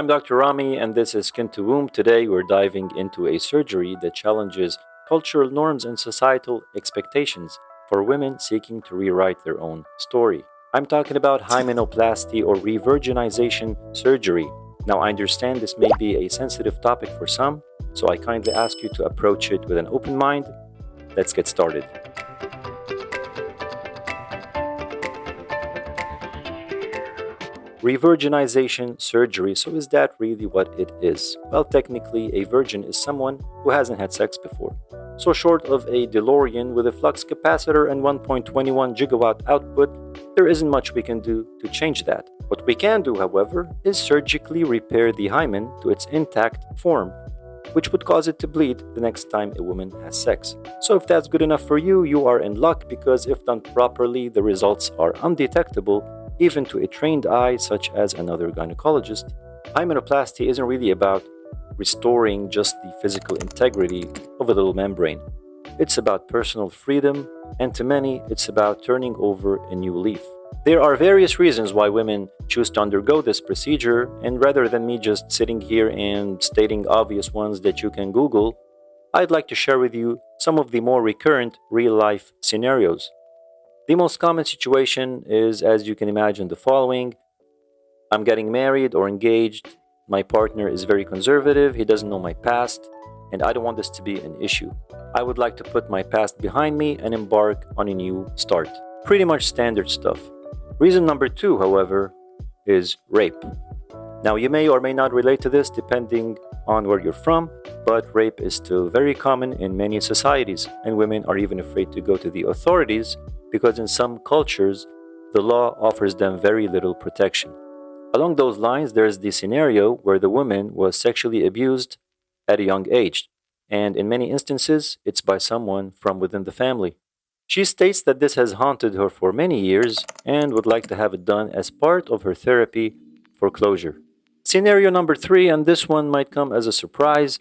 I'm Dr. Rami, and this is Skin to Womb. Today, we're diving into a surgery that challenges cultural norms and societal expectations for women seeking to rewrite their own story. I'm talking about hymenoplasty or revirginization surgery. Now, I understand this may be a sensitive topic for some, so I kindly ask you to approach it with an open mind. Let's get started. Revirginization surgery. So, is that really what it is? Well, technically, a virgin is someone who hasn't had sex before. So, short of a DeLorean with a flux capacitor and 1.21 gigawatt output, there isn't much we can do to change that. What we can do, however, is surgically repair the hymen to its intact form, which would cause it to bleed the next time a woman has sex. So, if that's good enough for you, you are in luck because if done properly, the results are undetectable even to a trained eye such as another gynecologist. Hymenoplasty isn't really about restoring just the physical integrity of a little membrane. It's about personal freedom, and to many, it's about turning over a new leaf. There are various reasons why women choose to undergo this procedure, and rather than me just sitting here and stating obvious ones that you can Google, I'd like to share with you some of the more recurrent real-life scenarios. The most common situation is, as you can imagine, the following. I'm getting married or engaged. My partner is very conservative. He doesn't know my past, and I don't want this to be an issue. I would like to put my past behind me and embark on a new start. Pretty much standard stuff. Reason number 2, however, is rape. Now, you may or may not relate to this depending on where you're from, but rape is still very common in many societies, and women are even afraid to go to the authorities because in some cultures, the law offers them very little protection. Along those lines, there's the scenario where the woman was sexually abused at a young age, and in many instances, it's by someone from within the family. She states that this has haunted her for many years and would like to have it done as part of her therapy for closure. Scenario number 3, and this one might come as a surprise.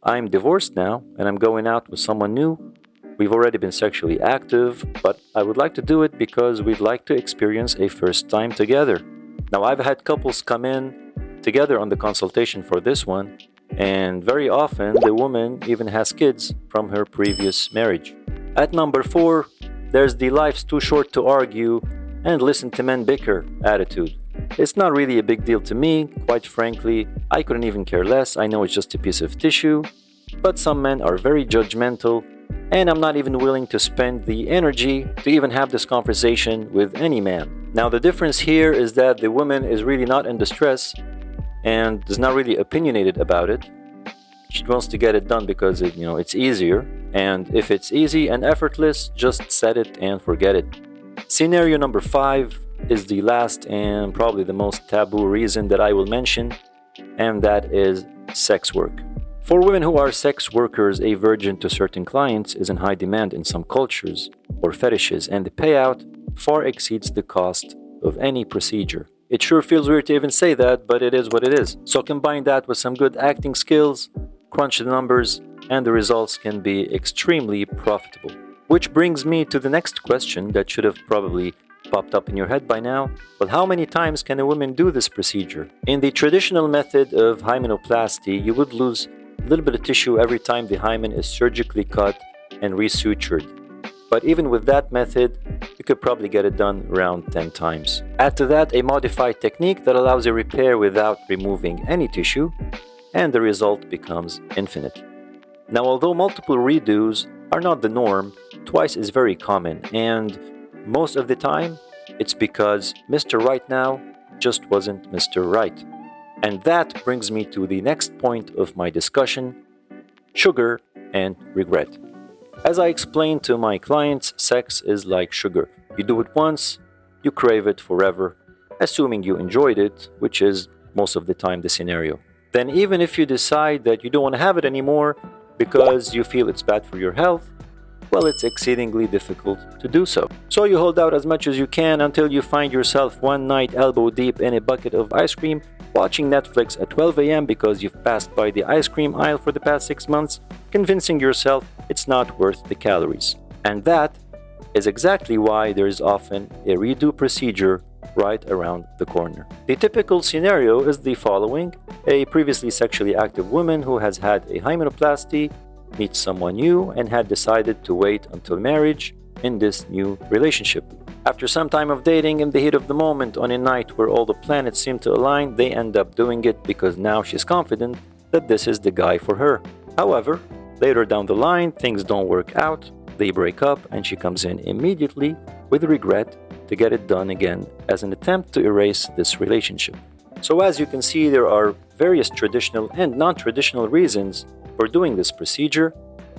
I'm divorced now, and I'm going out with someone new. We've already been sexually active, but I would like to do it because we'd like to experience a first time together. Now, I've had couples come in together on the consultation for this one, and very often the woman even has kids from her previous marriage. At number 4, there's the life's too short to argue and listen to men bicker attitude. It's not really a big deal to me, quite frankly. I couldn't even care less. I know it's just a piece of tissue, but some men are very judgmental, and I'm not even willing to spend the energy to even have this conversation with any man. Now, the difference here is that the woman is really not in distress and is not really opinionated about it. She wants to get it done because it's easier, and if it's easy and effortless, just set it and forget it. Scenario number 5 is the last and probably the most taboo reason that I will mention, and that is sex work. For women who are sex workers, a virgin to certain clients is in high demand in some cultures or fetishes, and the payout far exceeds the cost of any procedure. It sure feels weird to even say that, but it is what it is. So combine that with some good acting skills, crunch the numbers, and the results can be extremely profitable. Which brings me to the next question that should have probably popped up in your head by now. But how many times can a woman do this procedure? In the traditional method of hymenoplasty, you would lose a little bit of tissue every time the hymen is surgically cut and resutured. But even with that method, you could probably get it done around 10 times. Add to that a modified technique that allows a repair without removing any tissue, and the result becomes infinite. Now, although multiple redos are not the norm, twice is very common, and most of the time, it's because Mr. Right now just wasn't Mr. Right. And that brings me to the next point of my discussion: sugar and regret. As I explain to my clients, sex is like sugar. You do it once, you crave it forever, assuming you enjoyed it, which is most of the time the scenario. Then even if you decide that you don't want to have it anymore because you feel it's bad for your health, well, it's exceedingly difficult to do so. So you hold out as much as you can until you find yourself one night elbow deep in a bucket of ice cream, watching Netflix at 12 a.m. because you've passed by the ice cream aisle for the past 6 months, convincing yourself it's not worth the calories. And that is exactly why there is often a redo procedure right around the corner. The typical scenario is the following: a previously sexually active woman who has had a hymenoplasty meets someone new and had decided to wait until marriage in this new relationship. After some time of dating, in the heat of the moment, on a night where all the planets seem to align, they end up doing it because now she's confident that this is the guy for her. However, later down the line, things don't work out, they break up, and she comes in immediately with regret to get it done again as an attempt to erase this relationship. So, as you can see, there are various traditional and non traditional reasons for doing this procedure.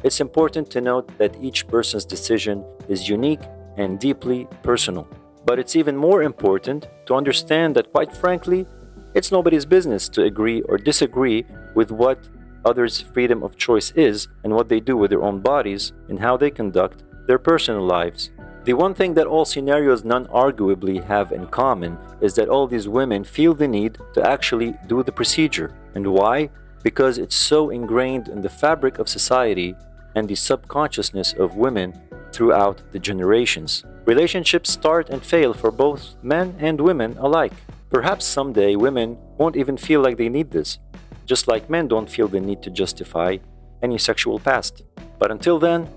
It's important to note that each person's decision is unique and deeply personal. But it's even more important to understand that, quite frankly, it's nobody's business to agree or disagree with what others' freedom of choice is and what they do with their own bodies and how they conduct their personal lives. The one thing that all scenarios non-arguably have in common is that all these women feel the need to actually do the procedure. And why? Because it's so ingrained in the fabric of society and the subconsciousness of women throughout the generations. Relationships start and fail for both men and women alike. Perhaps someday women won't even feel like they need this, just like men don't feel the need to justify any sexual past. But until then,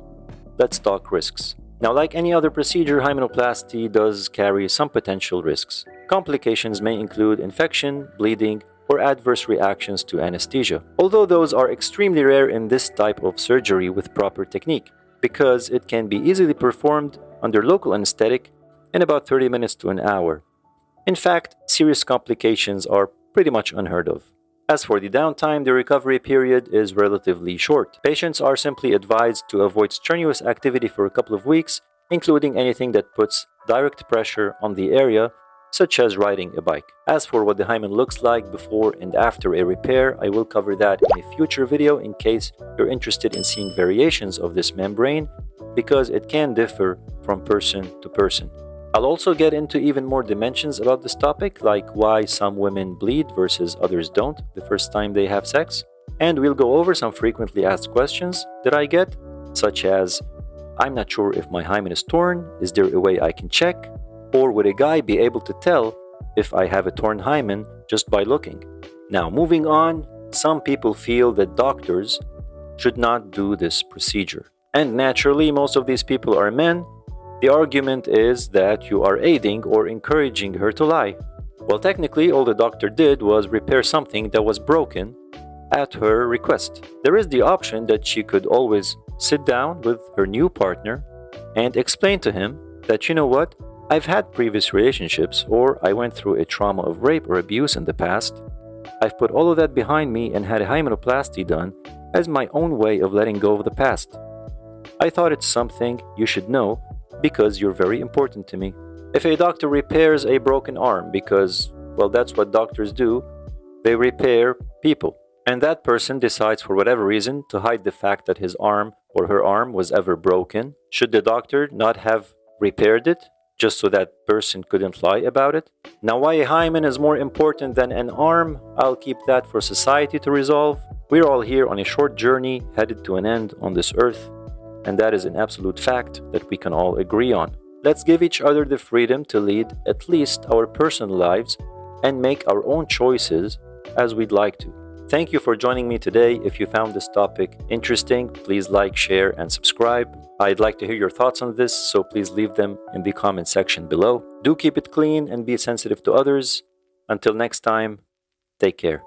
let's talk risks. Now, like any other procedure, hymenoplasty does carry some potential risks. Complications may include infection, bleeding, or adverse reactions to anesthesia, although those are extremely rare in this type of surgery with proper technique, because it can be easily performed under local anesthetic in about 30 minutes to an hour. In fact, serious complications are pretty much unheard of. As for the downtime, the recovery period is relatively short. Patients are simply advised to avoid strenuous activity for a couple of weeks, including anything that puts direct pressure on the area, such as riding a bike. As for what the hymen looks like before and after a repair, I will cover that in a future video in case you're interested in seeing variations of this membrane, because it can differ from person to person. I'll also get into even more dimensions about this topic, like why some women bleed versus others don't the first time they have sex. And we'll go over some frequently asked questions that I get, such as, I'm not sure if my hymen is torn, is there a way I can check? Or would a guy be able to tell if I have a torn hymen just by looking? Now, moving on, some people feel that doctors should not do this procedure. And naturally, most of these people are men. The argument is that you are aiding or encouraging her to lie. Well, technically, all the doctor did was repair something that was broken at her request. There is the option that she could always sit down with her new partner and explain to him that, you know what, I've had previous relationships, or I went through a trauma of rape or abuse in the past. I've put all of that behind me and had a hymenoplasty done as my own way of letting go of the past. I thought it's something you should know because you're very important to me. If a doctor repairs a broken arm, because, well, that's what doctors do, they repair people, and that person decides for whatever reason to hide the fact that his arm or her arm was ever broken, should the doctor not have repaired it just so that person couldn't lie about it? Now, why a hymen is more important than an arm, I'll keep that for society to resolve. We're all here on a short journey headed to an end on this earth, and that is an absolute fact that we can all agree on. Let's give each other the freedom to lead at least our personal lives and make our own choices as we'd like to. Thank you for joining me today. If you found this topic interesting, please like, share, and subscribe. I'd like to hear your thoughts on this, so please leave them in the comment section below. Do keep it clean and be sensitive to others. Until next time, take care.